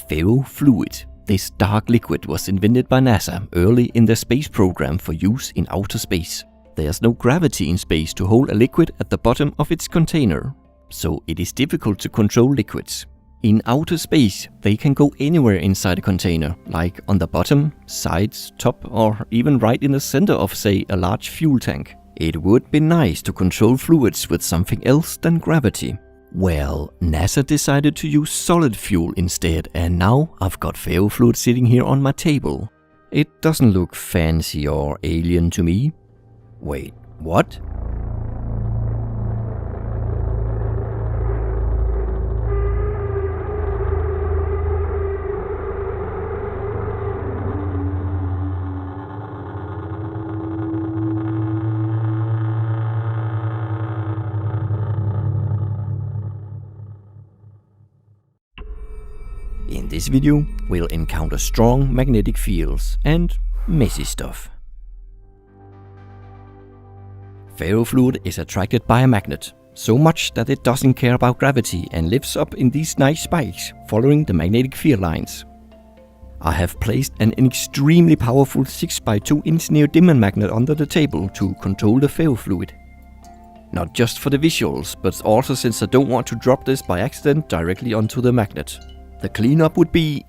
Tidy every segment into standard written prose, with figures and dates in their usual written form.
Ferrofluid. This dark liquid was invented by NASA early in their space program for use in outer space. There's no gravity in space to hold a liquid at the bottom of its container, so it is difficult to control liquids. In outer space, they can go anywhere inside a container, like on the bottom, sides, top, or even right in the center of, say, a large fuel tank. It would be nice to control fluids with something else than gravity. Well, NASA decided to use solid fuel instead, and now I've got ferrofluid sitting here on my table. It doesn't look fancy or alien to me. Wait, what? In this video, we'll encounter strong magnetic fields and messy stuff. Ferrofluid is attracted by a magnet, so much that it doesn't care about gravity and lifts up in these nice spikes following the magnetic field lines. I have placed an extremely powerful 6x2-inch neodymium magnet under the table to control the ferrofluid. Not just for the visuals, but also since I don't want to drop this by accident directly onto the magnet. The cleanup would be...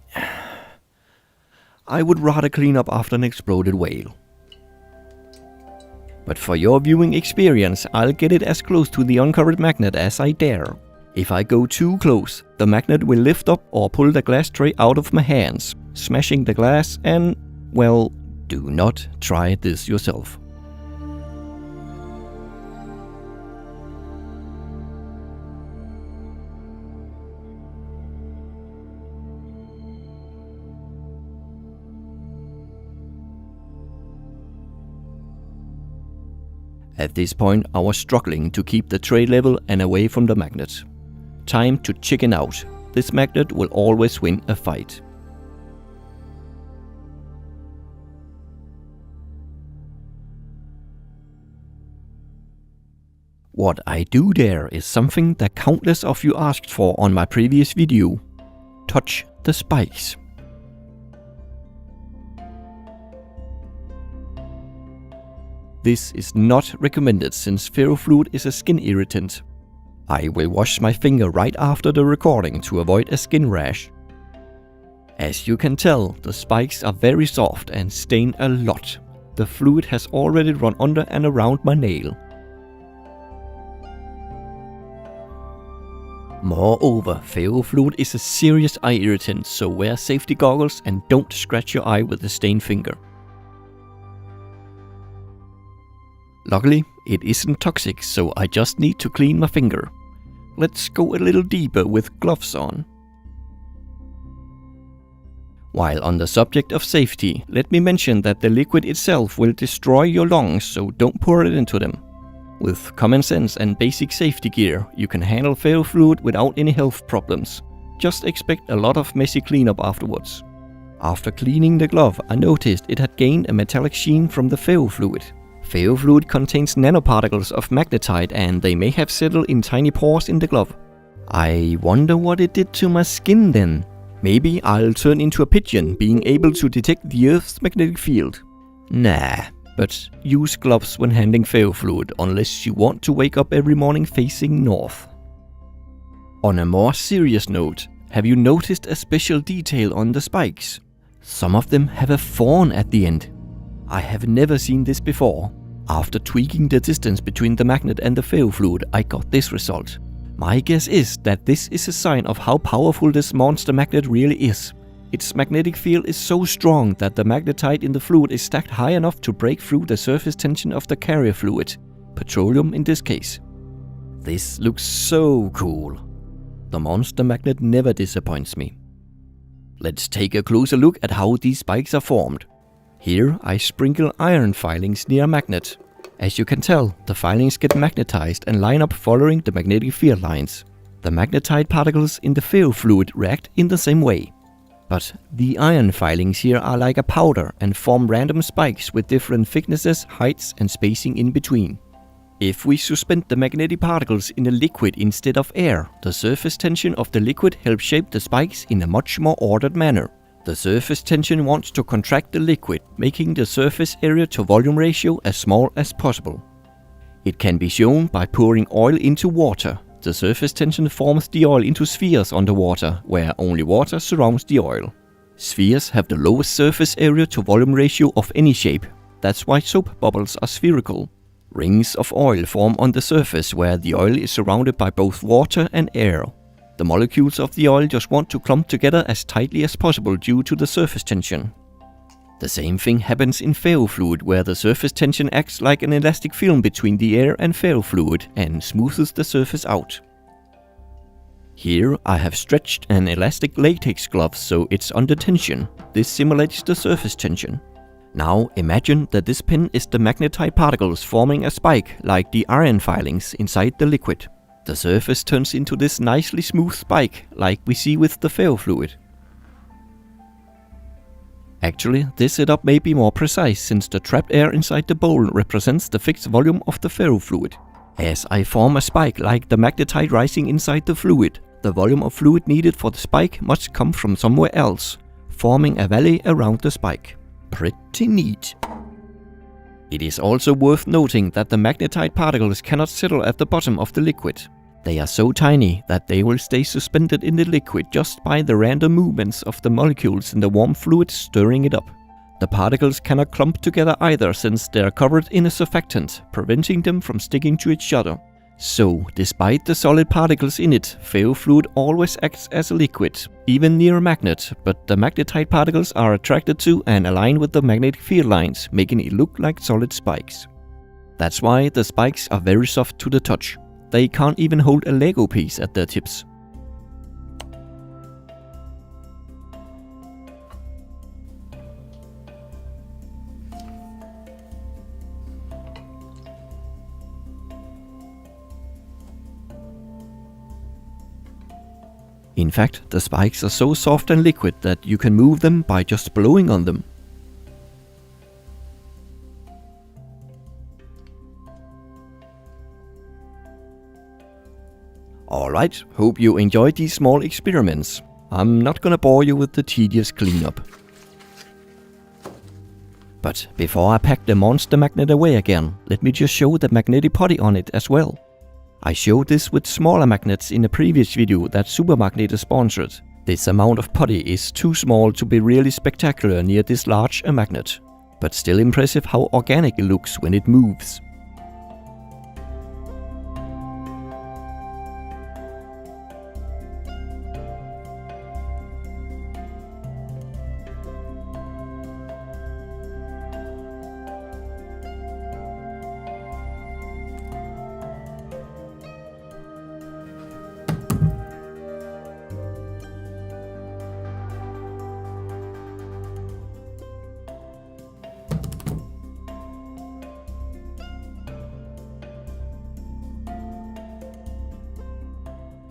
I would rather clean up after an exploded whale. But for your viewing experience, I'll get it as close to the uncovered magnet as I dare. If I go too close, the magnet will lift up or pull the glass tray out of my hands, smashing the glass and, well, do not try this yourself. At this point, I was struggling to keep the tray level and away from the magnet. Time to chicken out. This magnet will always win a fight. What I do there is something that countless of you asked for on my previous video. Touch the spikes. This is not recommended since ferrofluid is a skin irritant. I will wash my finger right after the recording to avoid a skin rash. As you can tell, the spikes are very soft and stain a lot. The fluid has already run under and around my nail. Moreover, ferrofluid is a serious eye irritant, so wear safety goggles and don't scratch your eye with a stained finger. Luckily, it isn't toxic, so I just need to clean my finger. Let's go a little deeper with gloves on. While on the subject of safety, let me mention that the liquid itself will destroy your lungs, so don't pour it into them. With common sense and basic safety gear, you can handle ferrofluid without any health problems. Just expect a lot of messy cleanup afterwards. After cleaning the glove, I noticed it had gained a metallic sheen from the ferrofluid. Ferrofluid contains nanoparticles of magnetite and they may have settled in tiny pores in the glove. I wonder what it did to my skin then. Maybe I'll turn into a pigeon, being able to detect the Earth's magnetic field. Nah, but use gloves when handling ferrofluid unless you want to wake up every morning facing north. On a more serious note, have you noticed a special detail on the spikes? Some of them have a thorn at the end. I have never seen this before. After tweaking the distance between the magnet and the ferrofluid, I got this result. My guess is that this is a sign of how powerful this monster magnet really is. Its magnetic field is so strong that the magnetite in the fluid is stacked high enough to break through the surface tension of the carrier fluid, petroleum in this case. This looks so cool. The monster magnet never disappoints me. Let's take a closer look at how these spikes are formed. Here I sprinkle iron filings near a magnet. As you can tell, the filings get magnetized and line up following the magnetic field lines. The magnetite particles in the ferrofluid react in the same way. But the iron filings here are like a powder and form random spikes with different thicknesses, heights and spacing in between. If we suspend the magnetic particles in a liquid instead of air, the surface tension of the liquid helps shape the spikes in a much more ordered manner. The surface tension wants to contract the liquid, making the surface area to volume ratio as small as possible. It can be shown by pouring oil into water. The surface tension forms the oil into spheres underwater, where only water surrounds the oil. Spheres have the lowest surface area to volume ratio of any shape. That's why soap bubbles are spherical. Rings of oil form on the surface where the oil is surrounded by both water and air. The molecules of the oil just want to clump together as tightly as possible due to the surface tension. The same thing happens in ferrofluid, where the surface tension acts like an elastic film between the air and ferrofluid and smoothes the surface out. Here I have stretched an elastic latex glove so it's under tension. This simulates the surface tension. Now imagine that this pin is the magnetite particles forming a spike like the iron filings inside the liquid. The surface turns into this nicely smooth spike like we see with the ferrofluid. Actually, this setup may be more precise since the trapped air inside the bowl represents the fixed volume of the ferrofluid. As I form a spike like the magnetite rising inside the fluid, the volume of fluid needed for the spike must come from somewhere else, forming a valley around the spike. Pretty neat. It is also worth noting that the magnetite particles cannot settle at the bottom of the liquid. They are so tiny that they will stay suspended in the liquid just by the random movements of the molecules in the warm fluid stirring it up. The particles cannot clump together either since they are covered in a surfactant, preventing them from sticking to each other. So, despite the solid particles in it, ferrofluid always acts as a liquid, even near a magnet, but the magnetite particles are attracted to and align with the magnetic field lines, making it look like solid spikes. That's why the spikes are very soft to the touch. They can't even hold a Lego piece at their tips. In fact, the spikes are so soft and liquid that you can move them by just blowing on them. Alright, hope you enjoyed these small experiments. I'm not gonna bore you with the tedious cleanup. But before I pack the monster magnet away again, let me just show the magnetic putty on it as well. I showed this with smaller magnets in a previous video that Supermagnet sponsored. This amount of putty is too small to be really spectacular near this large a magnet, but still impressive how organic it looks when it moves.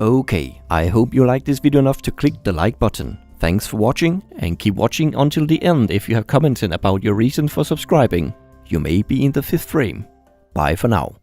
Okay, I hope you liked this video enough to click the like button. Thanks for watching, and keep watching until the end if you have commented about your reason for subscribing. You may be in the 5th frame. Bye for now.